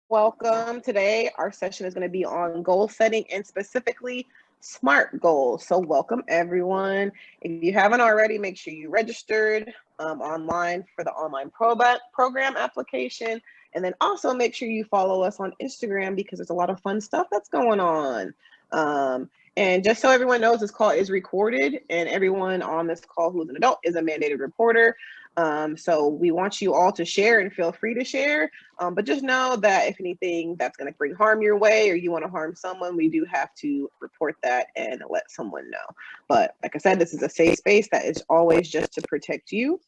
Welcome. Today, our session is going to be on goal setting and specifically SMART goals. So, welcome everyone. If you haven't already, make sure you registered online for the online program application. And then also make sure you follow us on Instagram because there's a lot of fun stuff that's going on. And just so everyone knows, this call is recorded, and everyone on this call who is an adult is a mandated reporter. So we want you all to share and feel free to share. But just know that if anything that's going to bring harm your way or you want to harm someone, we do have to report that and let someone know. But like I said, this is a safe space that is always just to protect you.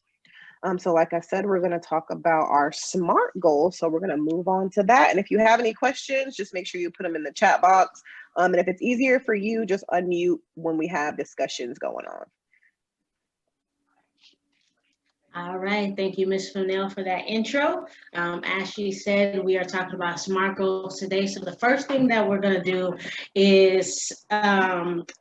So like I said, we're going to talk about our SMART goals. So we're going to move on to that. And if you have any questions, just make sure you put them in the chat box. And if it's easier for you, just unmute when we have discussions going on. All right, thank you, Ms. Fennell, for that intro. As she said, we are talking about SMART goals today. So the first thing that we're going to do is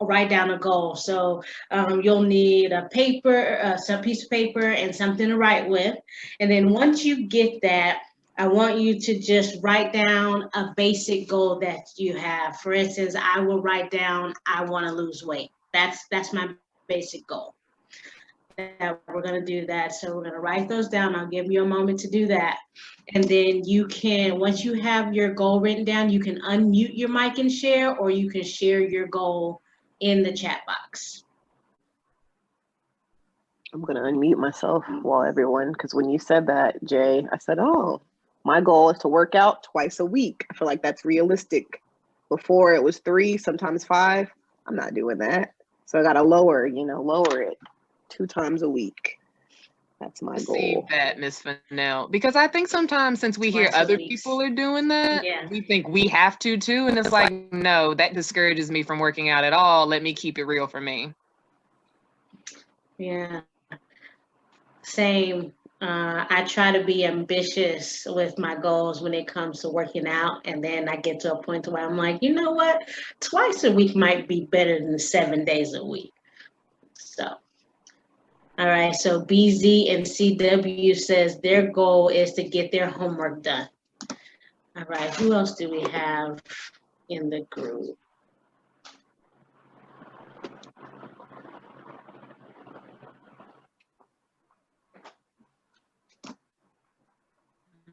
write down a goal. So you'll need a paper, some piece of paper, and something to write with. And then once you get that, I want you to just write down a basic goal that you have. For instance, I will write down, I want to lose weight. That's my basic goal. That we're going to do that. So we're going to write those down. I'll give you a moment to do that. And then you can, once you have your goal written down, you can unmute your mic and share, or you can share your goal in the chat box. I'm going to unmute myself while everyone, because when you said that, Jay, I said, oh, my goal is to work out twice a week. I feel like that's realistic. Before it was 3, sometimes 5. I'm not doing that. So I got to lower it 2 times a week. That's my goal. See that, Ms. Fennell, because I think sometimes since we hear other people are doing that, we think we have to too. And it's like, no, that discourages me from working out at all. Let me keep it real for me. Yeah. Same. I try to be ambitious with my goals when it comes to working out. And then I get to a point where I'm like, you know what? Twice a week might be better than 7 days a week. So. All right, so BZ and CW says their goal is to get their homework done. All right, who else do we have in the group?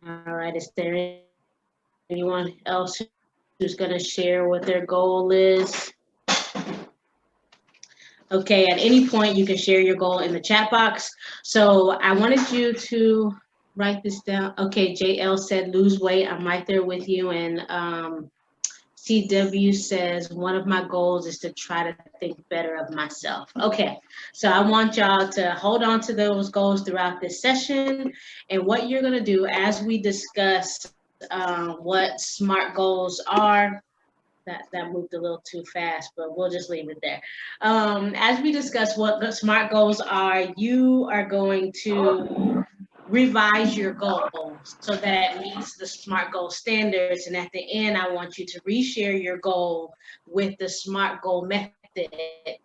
All right, is there anyone else who's going to share what their goal is? Okay, at any point you can share your goal in the chat box. So I wanted you to write this down. Okay, JL said lose weight. I'm right there with you. And CW says one of my goals is to try to think better of myself. Okay, so I want y'all to hold on to those goals throughout this session. And what you're going to do as we discuss what SMART goals are. That moved a little too fast, but we'll just leave it there. As we discuss what the SMART goals are, you are going to revise your goal so that it meets the SMART goal standards. And at the end, I want you to reshare your goal with the SMART goal method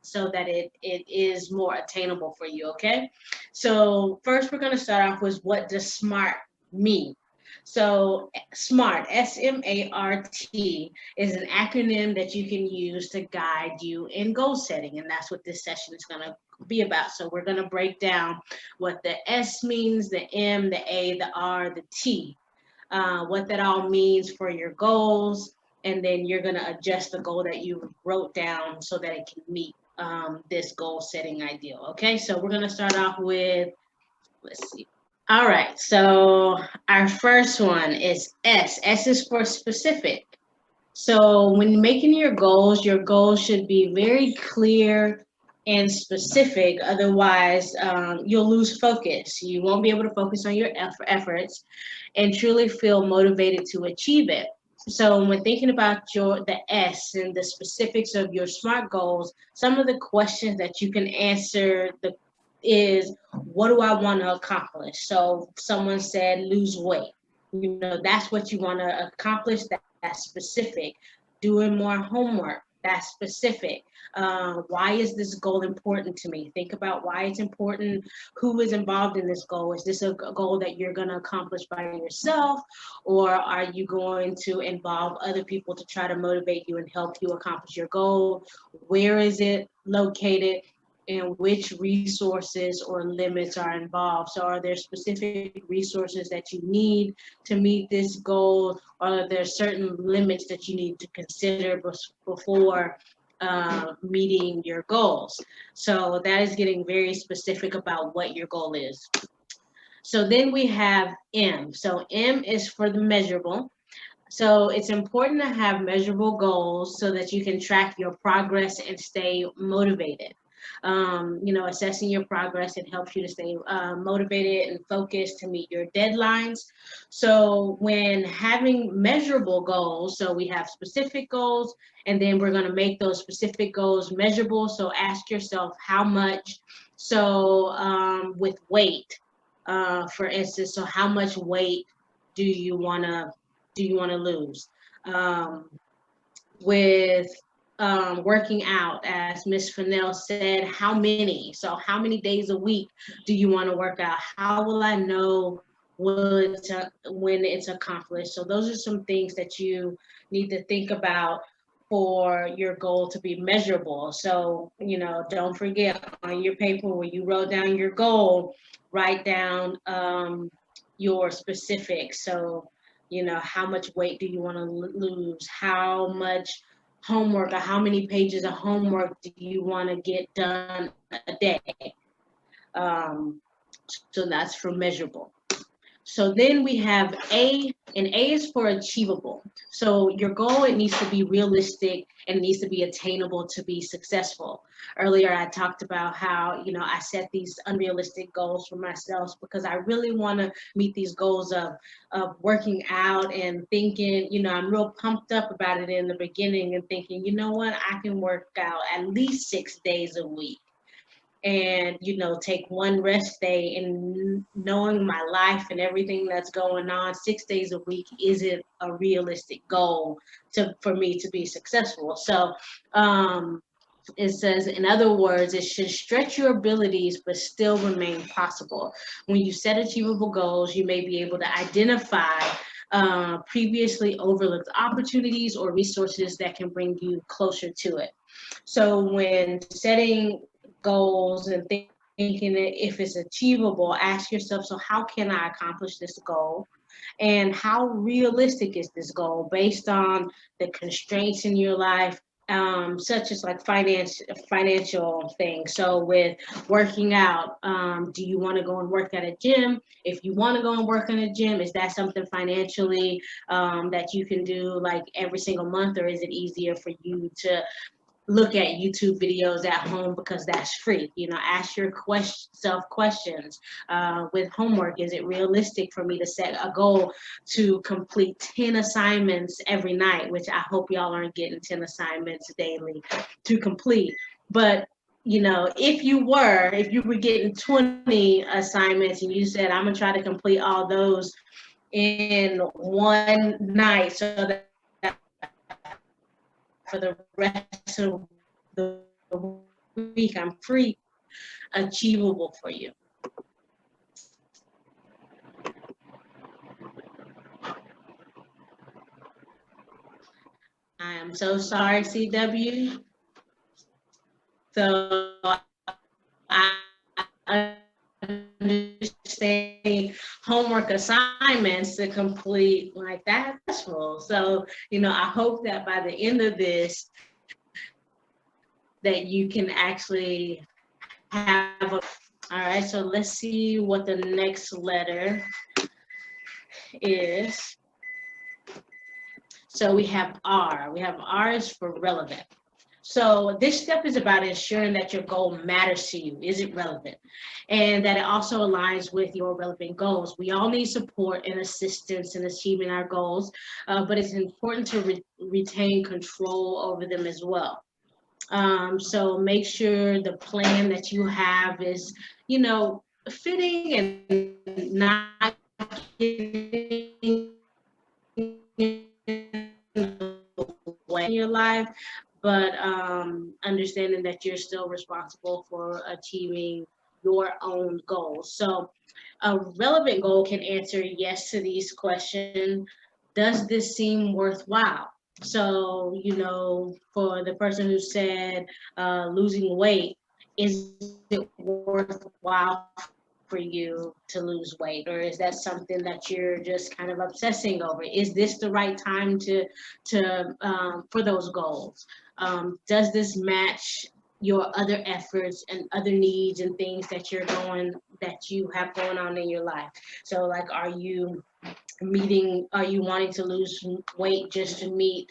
so that it is more attainable for you, okay? So first, we're going to start off with what does SMART mean? So SMART, S-M-A-R-T, is an acronym that you can use to guide you in goal setting. And that's what this session is going to be about. So we're going to break down what the S means, the M, the A, the R, the T, what that all means for your goals. And then you're going to adjust the goal that you wrote down so that it can meet this goal setting ideal. Okay, so we're going to start off with, let's see. All right, so our first one is S. S is for specific. So when making your goals should be very clear and specific. Otherwise, you'll lose focus. You won't be able to focus on your efforts and truly feel motivated to achieve it. So when thinking about the S and the specifics of your SMART goals, some of the questions that you can answer is, what do I want to accomplish? So someone said lose weight. You know, that's what you want to accomplish. That's specific. Doing more homework. That's specific. Why is this goal important to me? Think about why it's important. Who is involved in this goal? Is this a goal that you're going to accomplish by yourself, or are you going to involve other people to try to motivate you and help you accomplish your goal? Where is it located? And which resources or limits are involved? So are there specific resources that you need to meet this goal, or are there certain limits that you need to consider before meeting your goals? So that is getting very specific about what your goal is. So then we have M. So M is for the measurable. So it's important to have measurable goals so that you can track your progress and stay motivated. Assessing your progress, it helps you to stay motivated and focused to meet your deadlines. So when having measurable goals, so we have specific goals, and then we're going to make those specific goals measurable. So ask yourself how much. So with weight, for instance, so how much weight do you want to lose? With working out, as Miss Fennell said, how many? So how many days a week do you want to work out? How will I know when it's accomplished? So those are some things that you need to think about for your goal to be measurable. So, don't forget on your paper where you wrote down your goal, write down your specifics. So, how much weight do you want to lose? How much homework, or how many pages of homework do you want to get done a day? So that's for measurable. So then we have A, and A is for achievable. So your goal, it needs to be realistic and it needs to be attainable to be successful. Earlier, I talked about how, I set these unrealistic goals for myself because I really want to meet these goals of working out and thinking, I'm real pumped up about it in the beginning and thinking, you know what, I can work out at least 6 days a week. And take one rest day, and knowing my life and everything that's going on, 6 days a week isn't a realistic goal for me to be successful. So it says, in other words, it should stretch your abilities but still remain possible. When you set achievable goals, you may be able to identify previously overlooked opportunities or resources that can bring you closer to it. So when setting goals and thinking that if it's achievable, ask yourself, so how can I accomplish this goal? And how realistic is this goal based on the constraints in your life, such as like financial things. So with working out, do you want to go and work at a gym? If you want to go and work in a gym, is that something financially that you can do like every single month, or is it easier for you to look at YouTube videos at home because that's free? Ask yourself questions. With homework, is it realistic for me to set a goal to complete 10 assignments every night, which I hope y'all aren't getting 10 assignments daily to complete. But if you were getting 20 assignments and you said, I'm gonna try to complete all those in one night, so that for the rest of the week I'm free, achievable for you. I am so sorry, CW. So I understand homework assignments to complete like that. So, I hope that by the end of this, that you can actually have all right, so let's see what the next letter is. So we have R. R is for relevant. So this step is about ensuring that your goal matters to you. Is it relevant? And that it also aligns with your relevant goals. We all need support and assistance in achieving our goals, but it's important to retain control over them as well. So make sure the plan that you have is, fitting and not getting in your life, but understanding that you're still responsible for achieving your own goals. So a relevant goal can answer yes to these questions. Does this seem worthwhile? So, you know, for the person who said losing weight, is it worthwhile for you to lose weight, or is that something that you're just kind of obsessing over? Is this the right time to for those goals? Does this match your other efforts and other needs and things that you have going on in your life? So like, are you wanting to lose weight just to meet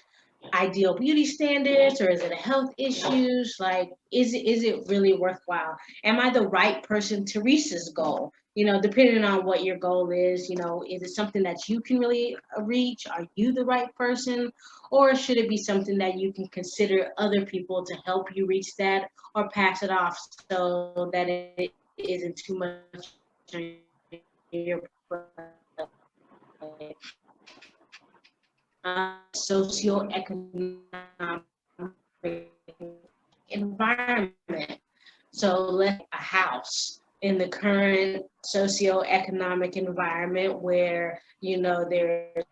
ideal beauty standards, or is it a health issues? Like, is it really worthwhile? Am I the right person to reach this goal? You know, depending on what your goal is, you know, is it something that you can really reach? Are you the right person? Or should it be something that you can consider other people to help you reach that, or pass it off so that it isn't too much on your plate? Socioeconomic environment. So let's a house in the current socioeconomic environment where, you know, there's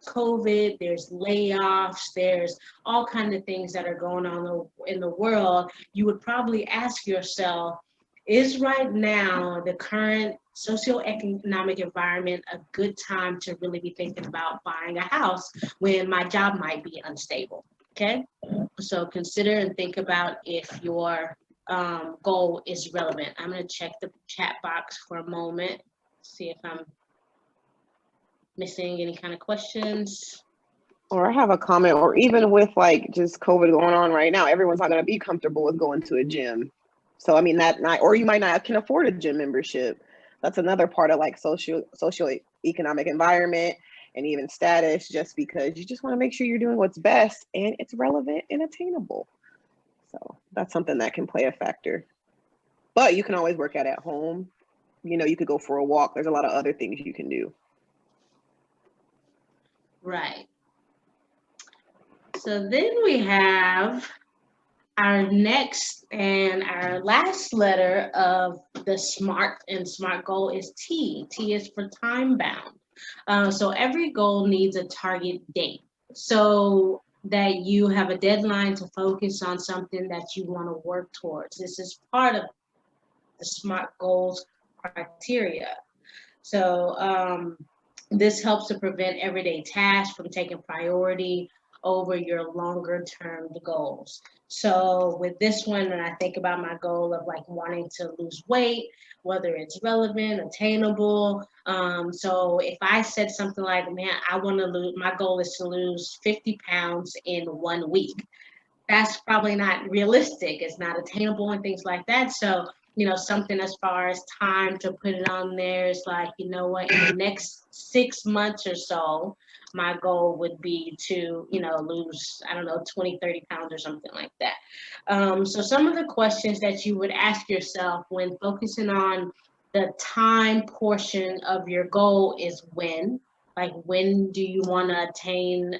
COVID, there's layoffs, there's all kinds of things that are going on in the world. You would probably ask yourself, is right now the current socioeconomic environment a good time to really be thinking about buying a house when my job might be unstable? Okay, so consider and think about if your goal is relevant. I'm going to check the chat box for a moment, see if I'm missing any kind of questions. Or I have a comment, or even with like just COVID going on right now, everyone's not going to be comfortable with going to a gym. So I mean or you might not can afford a gym membership. That's another part of like socioeconomic environment and even status, just because you just want to make sure you're doing what's best and it's relevant and attainable. So that's something that can play a factor. But you can always work out at home. You know, you could go for a walk. There's a lot of other things you can do. Right. So then we have our next and our last letter of the S.M.A.R.T, and S.M.A.R.T goal is T. T is for time bound. So every goal needs a target date, so that you have a deadline to focus on something that you want to work towards. This is part of the S.M.A.R.T goals criteria. So this helps to prevent everyday tasks from taking priority over your longer term goals. So with this one, when I think about my goal of like wanting to lose weight, whether it's relevant, attainable. So if I said something like, man, my goal is to lose 50 pounds in 1 week. That's probably not realistic. It's not attainable and things like that. So, you know, something as far as time to put it on there is like, you know what, in the next 6 months or so, my goal would be to, you know, lose, I don't know, 20, 30 pounds or something like that. So some of the questions that you would ask yourself when focusing on the time portion of your goal is when. Like, when do you want to attain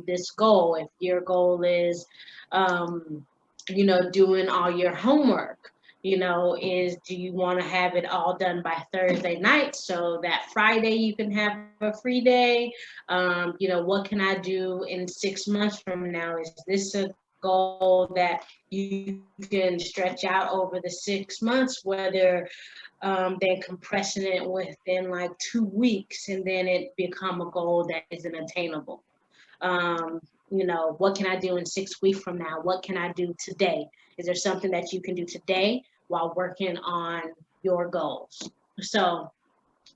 this goal? If your goal is, you know, doing all your homework, you know, do you want to have it all done by Thursday night so that Friday you can have a free day? You know, what can I do in 6 months from now? Is this a goal that you can stretch out over the 6 months, whether then compressing it within like 2 weeks, and then it become a goal that isn't attainable? You know, what can I do in 6 weeks from now? What can I do today? Is there something that you can do today while working on your goals? So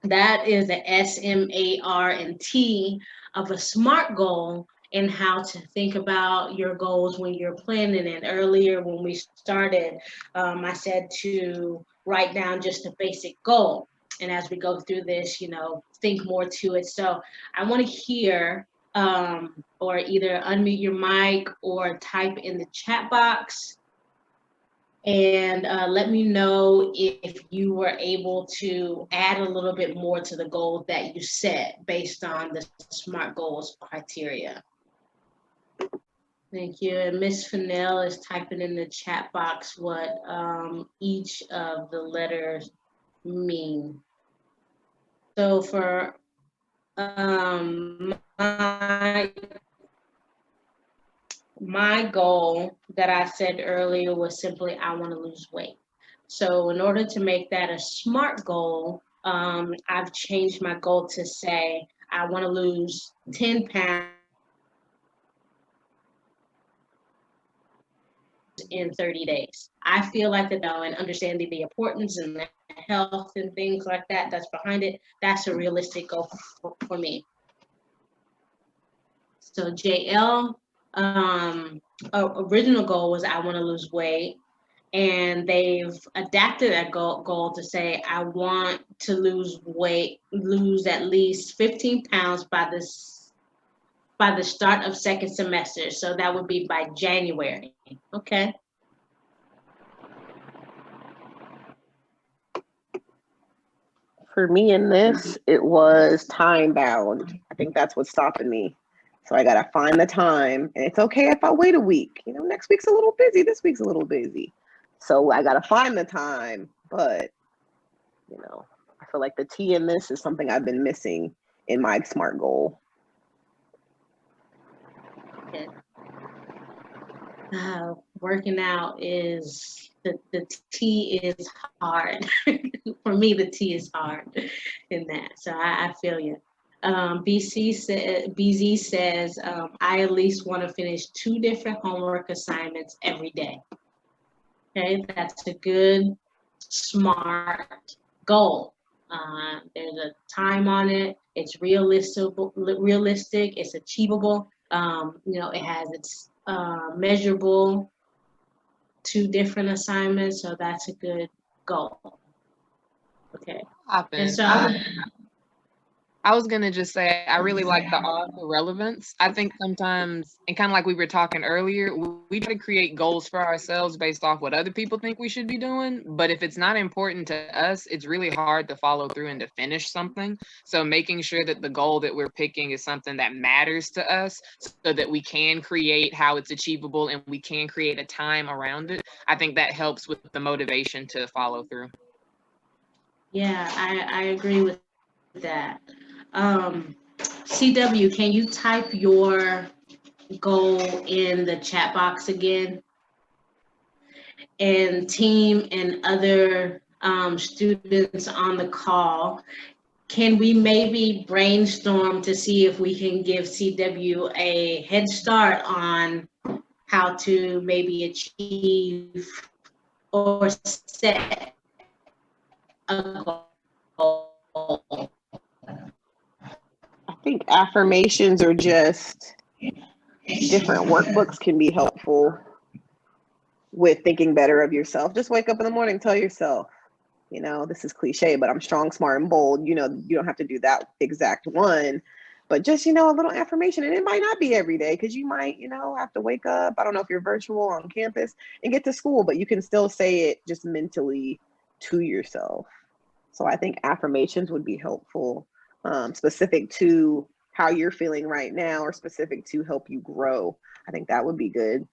that is the S.M.A.R.T of a S.M.A.R.T goal, and how to think about your goals when you're planning it. Earlier when we started, I said to write down just a basic goal. And as we go through this, you know, think more to it. So I want to hear, or either unmute your mic or type in the chat box, and let me know if you were able to add a little bit more to the goal that you set based on the S.M.A.R.T goals criteria. Thank you. And Miss Fennell is typing in the chat box what each of the letters mean. So for my goal that I said earlier was simply I want to lose weight. So in order to make that a SMART goal, I've changed my goal to say I want to lose 10 pounds in 30 days. I feel like and understanding the importance and the health and things like that that's behind it, that's a realistic goal for me. So JL, original goal was I want to lose weight, and they've adapted that goal to say I want to lose at least 15 pounds by the start of second semester. So that would be by January. Okay. For me in this, it was time bound. I think that's what's stopping me. So I gotta find the time, and it's okay if I wait a week. You know, next week's a little busy, this week's a little busy. So I gotta find the time, but you know, I feel like the T in this is something I've been missing in my SMART goal. Okay. Working out is the T is hard. For me, the T is hard in that. So I feel you. BZ says, I at least want to finish 2 different homework assignments every day. Okay, that's a good, SMART goal. There's a time on it. It's realistic. It's achievable. It has its measurable, 2 different assignments. So that's a good goal. Okay. And so I was going to just say, I really like the R for relevance. I think sometimes, and kind of like we were talking earlier, we try to create goals for ourselves based off what other people think we should be doing. But if it's not important to us, it's really hard to follow through and to finish something. So making sure that the goal that we're picking is something that matters to us so that we can create how it's achievable and we can create a time around it. I think that helps with the motivation to follow through. Yeah, I agree with that. CW, can you type your goal in the chat box again? And team and other students on the call, can we maybe brainstorm to see if we can give CW a head start on how to maybe achieve or set a goal? I think affirmations or just different workbooks can be helpful with thinking better of yourself. Just wake up in the morning, tell yourself, this is cliche, but I'm strong, smart, and bold. You don't have to do that exact one, but just, a little affirmation. And it might not be every day because you might, have to wake up. I don't know if you're virtual on campus and get to school, but you can still say it just mentally to yourself. So I think affirmations would be helpful, specific to how you're feeling right now or specific to help you grow. I think that would be good,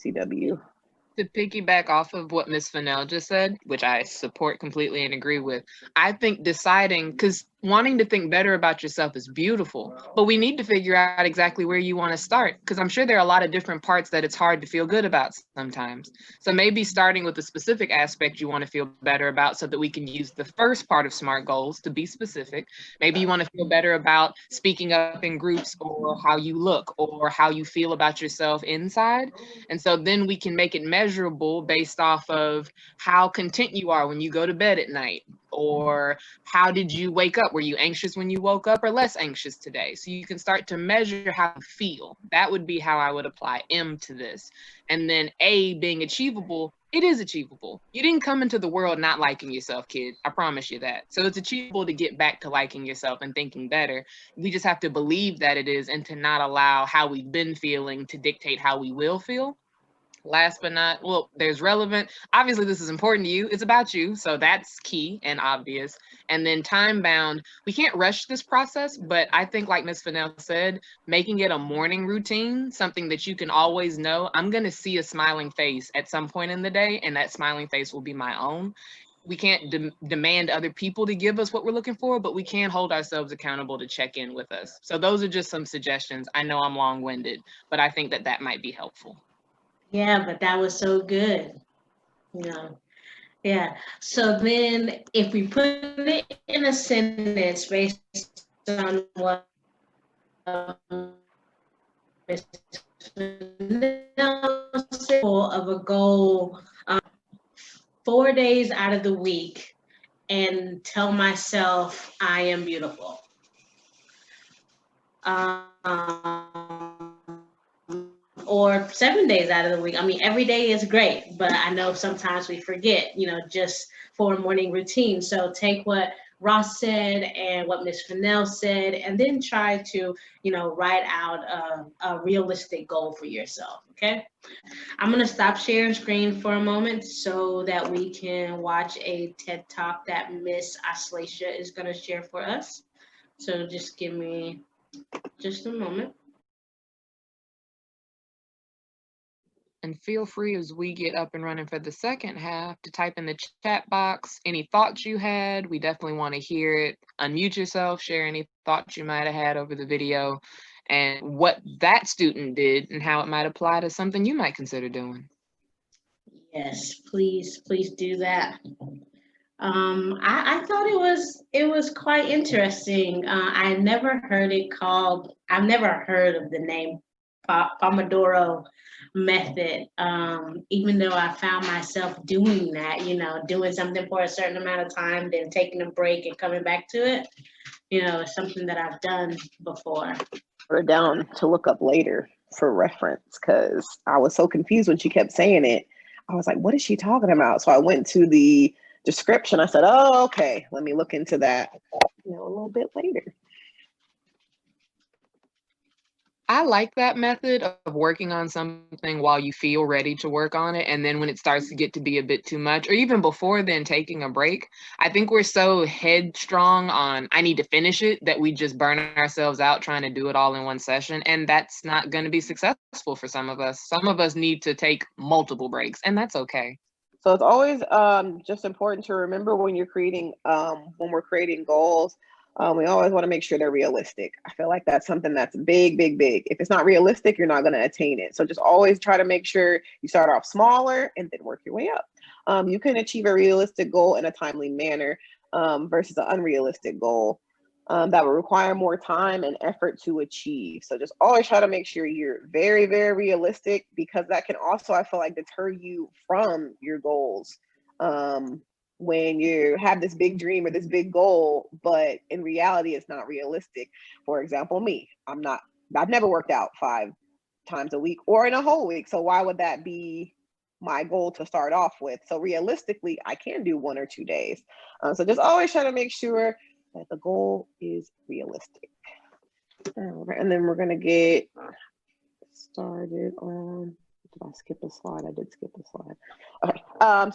CW. To piggyback off of what Ms. Fennell just said, which I support completely and agree with, I think deciding, because wanting to think better about yourself is beautiful, but we need to figure out exactly where you want to start, because I'm sure there are a lot of different parts that it's hard to feel good about sometimes. So maybe starting with a specific aspect you want to feel better about so that we can use the first part of SMART goals to be specific. Maybe you want to feel better about speaking up in groups or how you look or how you feel about yourself inside. And so then we can make it measurable based off of how content you are when you go to bed at night, or how did you wake up? Were you anxious when you woke up or less anxious today? So you can start to measure how you feel. That would be how I would apply M to this. And then A being achievable, it is achievable. You didn't come into the world not liking yourself, kid. I promise you that. So it's achievable to get back to liking yourself and thinking better. We just have to believe that it is and to not allow how we've been feeling to dictate how we will feel. Last but not, well, there's relevant. Obviously, this is important to you. It's about you. So that's key and obvious. And then time bound, we can't rush this process, but I think like Ms. Fennell said, making it a morning routine, something that you can always know, I'm going to see a smiling face at some point in the day, and that smiling face will be my own. We can't demand other people to give us what we're looking for, but we can hold ourselves accountable to check in with us. So those are just some suggestions. I know I'm long-winded, but I think that that might be helpful. Yeah, but that was so good. You know, yeah. So then if we put it in a sentence based on what Ms. Fennell said of a goal, 4 days out of the week, and tell myself I am beautiful. Or 7 days out of the week. I mean, every day is great, but I know sometimes we forget, just for a morning routine. So take what Ross said and what Ms. Fennell said, and then try to, write out a realistic goal for yourself. Okay. I'm going to stop sharing screen for a moment so that we can watch a TED Talk that Miss Aslacia is going to share for us. So just give me just a moment. And feel free as we get up and running for the second half to type in the chat box any thoughts you had. We definitely want to hear it. Unmute yourself, share any thoughts you might have had over the video and what that student did and how it might apply to something you might consider doing. Yes, please do that. I thought it was quite interesting. I never heard it called. I've never heard of the name Pomodoro method. Even though I found myself doing that, doing something for a certain amount of time, then taking a break and coming back to it. It's something that I've done before. Or down to look up later for reference because I was so confused when she kept saying it. I was like, what is she talking about? So I went to the description. I said, oh, okay, let me look into that a little bit later. I like that method of working on something while you feel ready to work on it. And then when it starts to get to be a bit too much, or even before then taking a break, I think we're so headstrong on, I need to finish it, that we just burn ourselves out trying to do it all in one session. And that's not going to be successful for some of us. Some of us need to take multiple breaks, and that's okay. So it's always just important to remember when you're creating, when we're creating goals, we always want to make sure they're realistic. I feel like that's something that's big, big, big. If it's not realistic, you're not going to attain it. So just always try to make sure you start off smaller and then work your way up. You can achieve a realistic goal in a timely manner versus an unrealistic goal that will require more time and effort to achieve. So just always try to make sure you're very, very realistic, because that can also, I feel like, deter you from your goals. When you have this big dream or this big goal, but in reality, it's not realistic. For example, me, I've never worked out 5 times a week or in a whole week. So why would that be my goal to start off with? So realistically, I can do 1 or 2 days. So just always try to make sure that the goal is realistic. And then we're going to get started on, did I skip a slide? I did skip a slide. Okay.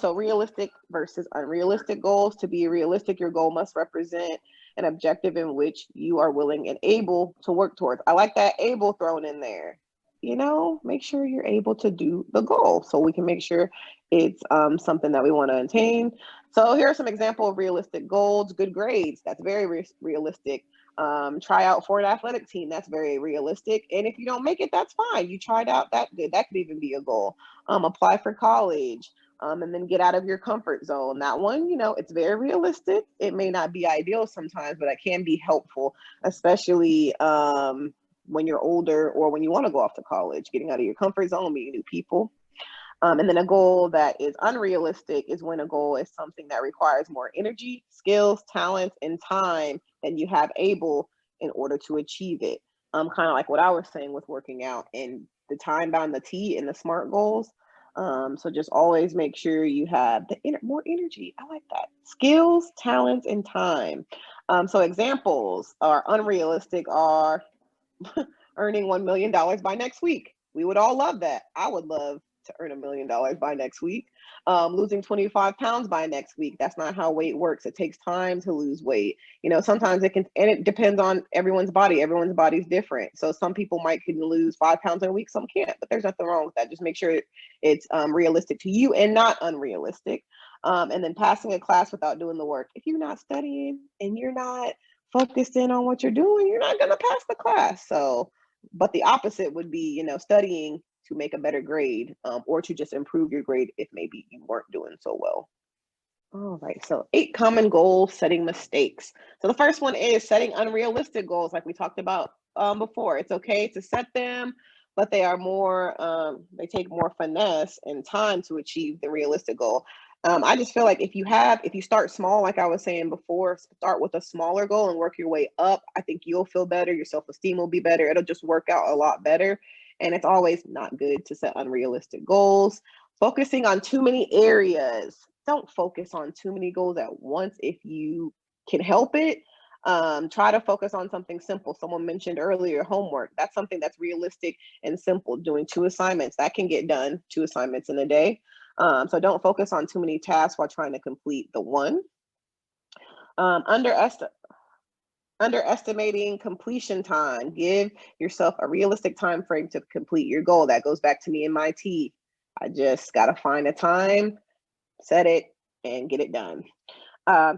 So realistic versus unrealistic goals. To be realistic, your goal must represent an objective in which you are willing and able to work towards. I like that able thrown in there. Make sure you're able to do the goal so we can make sure it's something that we want to attain. So here are some examples of realistic goals. Good grades, that's very realistic. Try out for an athletic team, that's very realistic. And if you don't make it, that's fine. You tried out, that good. That could even be a goal. Apply for college, and then get out of your comfort zone. That one, it's very realistic. It may not be ideal sometimes, but it can be helpful, especially when you're older or when you want to go off to college. Getting out of your comfort zone, meeting new people. And then a goal that is unrealistic is when a goal is something that requires more energy, skills, talents, and time than you have able in order to achieve it. Kind of like what I was saying with working out and the time bound, the T and the SMART goals. So just always make sure you have more energy. I like that. Skills, talents, and time. So examples are unrealistic are earning $1 million by next week. We would all love that. I would love to earn $1 million by next week. Losing 25 pounds by next week. That's not how weight works. It takes time to lose weight. You know, sometimes it can, and it depends on everyone's body. Everyone's body's different. So some people can lose 5 pounds in a week, some can't, but there's nothing wrong with that. Just make sure it's realistic to you and not unrealistic. And then passing a class without doing the work. If you're not studying and you're not focused in on what you're doing, you're not going to pass the class. So, but the opposite would be, you know, studying to make a better grade, or to just improve your grade if maybe you weren't doing so well. All right, so 8 common goal setting mistakes. So the first one is setting unrealistic goals, like we talked about before. It's okay to set them, but they are more, they take more finesse and time to achieve the realistic goal. I just feel like if you start small, like I was saying before, start with a smaller goal and work your way up. I think you'll feel better. Your self-esteem will be better. It'll just work out a lot better. And it's always not good to set unrealistic goals. Focusing on too many areas. Don't focus on too many goals at once if you can help it. Try to focus on something simple. Someone mentioned earlier, homework. That's something that's realistic and simple. Doing 2 assignments, that can get done, 2 assignments in a day. So don't focus on too many tasks while trying to complete the one. Underestimating completion time. Give yourself a realistic time frame to complete your goal. That goes back to me and my T. I just got to find a time, set it, and get it done.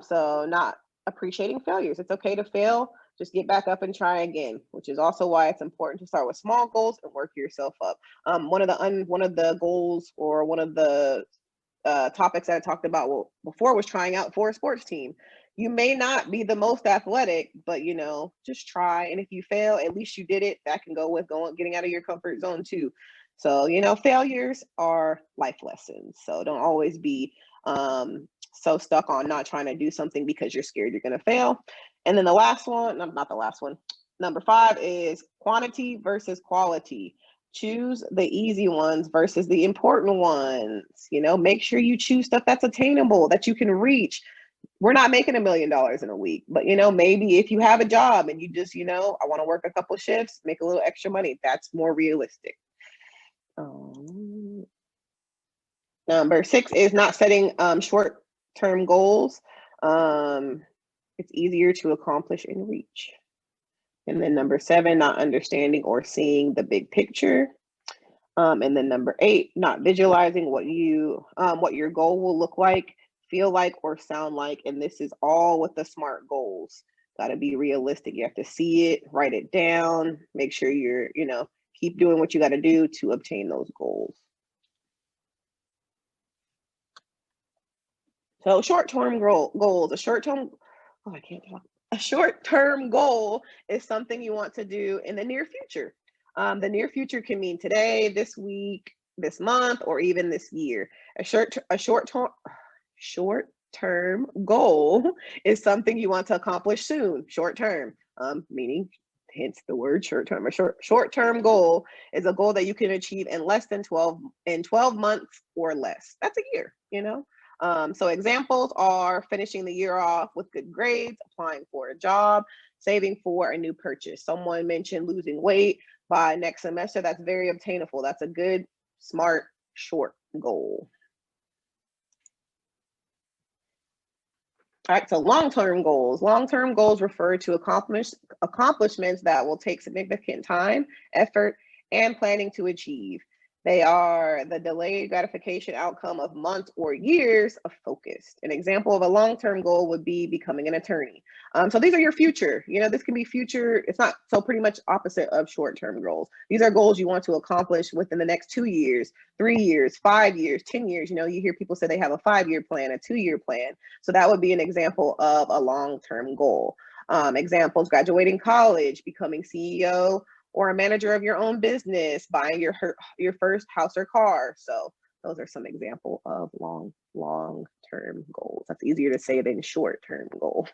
So not appreciating failures. It's okay to fail. Just get back up and try again, which is also why it's important to start with small goals and work yourself up. One of the goals, or one of the topics that I talked about before, was trying out for a sports team. You may not be the most athletic, but you know, just try. And if you fail, at least you did it. That can go with getting out of your comfort zone too. So, you know, failures are life lessons. So don't always be so stuck on not trying to do something because you're scared you're going to fail. And then the last one, not the last one, number 5 is quantity versus quality. Choose the easy ones versus the important ones. You know, make sure you choose stuff that's attainable, that you can reach. We're not making $1 million in a week, but you know, maybe if you have a job and you just, you know, I want to work a couple shifts, make a little extra money, that's more realistic. Number 6 is not setting short-term goals. It's easier to accomplish and reach. And then number 7, not understanding or seeing the big picture. And then number 8, not visualizing what your goal will look like, feel like, or sound like. And this is all with the SMART goals. Got to be realistic. You have to see it, write it down, make sure you're, you know, keep doing what you got to do to obtain those goals. So short-term goals, a short-term goal is something you want to do in the near future. The near future can mean today, this week, this month, or even this year. A short-term goal is something you want to accomplish soon. Short-term, meaning hence the word short-term. A short-term goal is a goal that you can achieve in less than 12 months or less. That's a year, you know. So examples are finishing the year off with good grades, applying for a job, saving for a new purchase. Someone mentioned losing weight by next semester. That's very obtainable. That's a good, smart, short goal. All right, so long-term goals. Long-term goals refer to accomplishments that will take significant time, effort, and planning to achieve. They are the delayed gratification outcome of months or years of focus. An example of a long-term goal would be becoming an attorney. So these are your future. You know, this can be future. It's not so pretty much opposite of short-term goals. These are goals you want to accomplish within the next 2 years, 3 years, 5 years, 10 years. You know, you hear people say they have a 5-year plan, a 2-year plan. So that would be an example of a long-term goal. Examples: graduating college, becoming CEO, or a manager of your own business, buying your first house or car. So those are some examples of long-term goals. That's easier to say than short-term goals.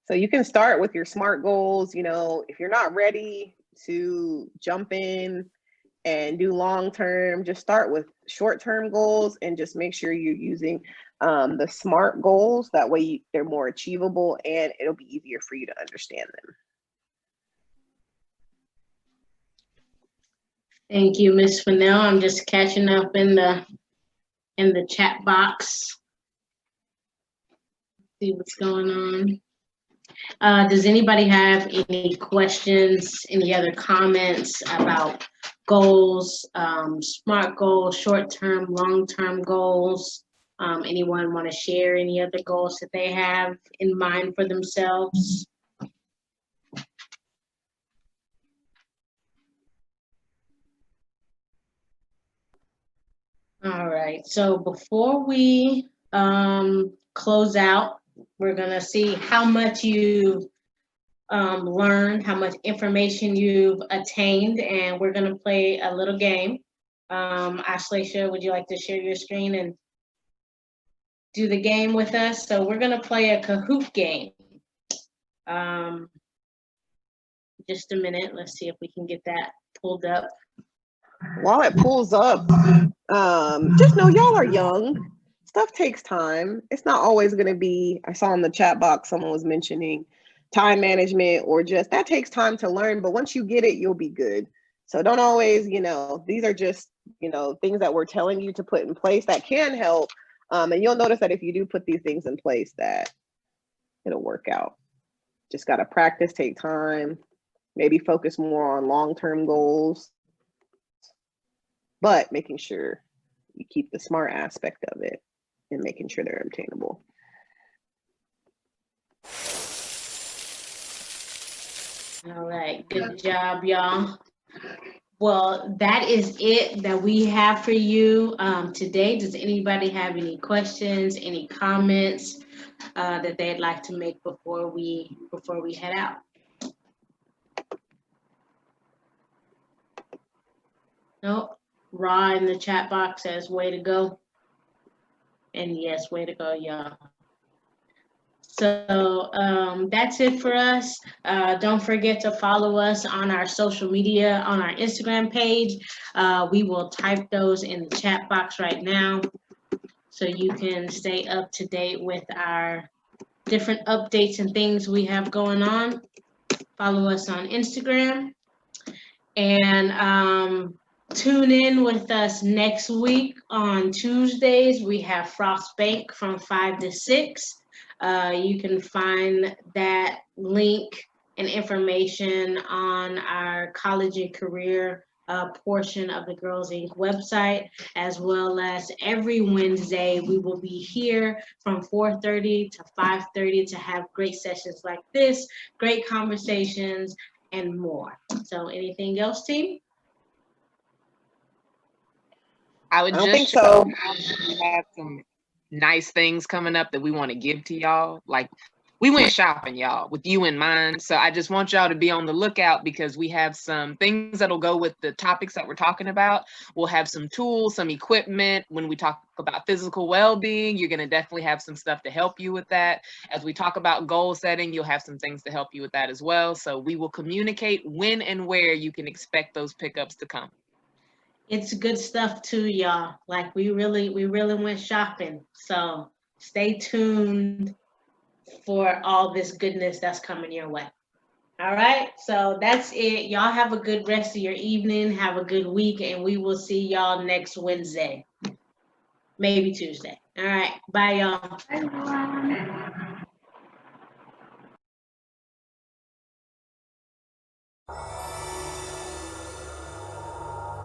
So you can start with your SMART goals. You know, if you're not ready to jump in and do long-term, just start with short-term goals and just make sure you're using the SMART goals. That way they're more achievable and it'll be easier for you to understand them. Thank you, Ms. Fennell. I'm just catching up in the chat box. See what's going on. Does anybody have any questions, any other comments about goals, SMART goals, short-term, long-term goals? Anyone want to share any other goals that they have in mind for themselves? All right, so before we close out, we're gonna see how much you've learned, how much information you've attained, and we're gonna play a little game. Ashleisha, would you like to share your screen and do the game with us? So we're gonna play a Kahoot game. Just a minute, let's see if we can get that pulled up. While it pulls up, just know y'all are young. Stuff takes time. It's not always going to be, I saw in the chat box, someone was mentioning time management or just that takes time to learn. But once you get it, you'll be good. So don't always, these are just, things that we're telling you to put in place that can help. And you'll notice that if you do put these things in place, that it'll work out. Just got to practice, take time, maybe focus more on long-term goals, but making sure you keep the SMART aspect of it and making sure they're obtainable. All right, good job, y'all. Well, that is it that we have for you today. Does anybody have any questions, any comments that they'd like to make before we head out? Nope. Ra in the chat box says, way to go. And yes, way to go, y'all. So that's it for us. Don't forget to follow us on our social media, on our Instagram page. We will type those in the chat box right now so you can stay up to date with our different updates and things we have going on. Follow us on Instagram. And tune in with us next week on Tuesdays. We have Frost Bank from 5 to 6. You can find that link and information on our college and career portion of the Girls Inc. website, as well as every Wednesday we will be here from 4:30 to 5:30 to have great sessions like this, great conversations, and more. So anything else, team? I don't think so. We have some nice things coming up that we want to give to y'all. Like, we went shopping, y'all, with you in mind. So I just want y'all to be on the lookout because we have some things that'll go with the topics that we're talking about. We'll have some tools, some equipment. When we talk about physical well-being, you're going to definitely have some stuff to help you with that. As we talk about goal setting, you'll have some things to help you with that as well. So we will communicate when and where you can expect those pickups to come. It's good stuff too, y'all. Like we really went shopping. So stay tuned for all this goodness that's coming your way. All right, so that's it. Y'all have a good rest of your evening. Have a good week, and we will see y'all next Wednesday, maybe Tuesday. All right, bye, y'all. Bye, everyone.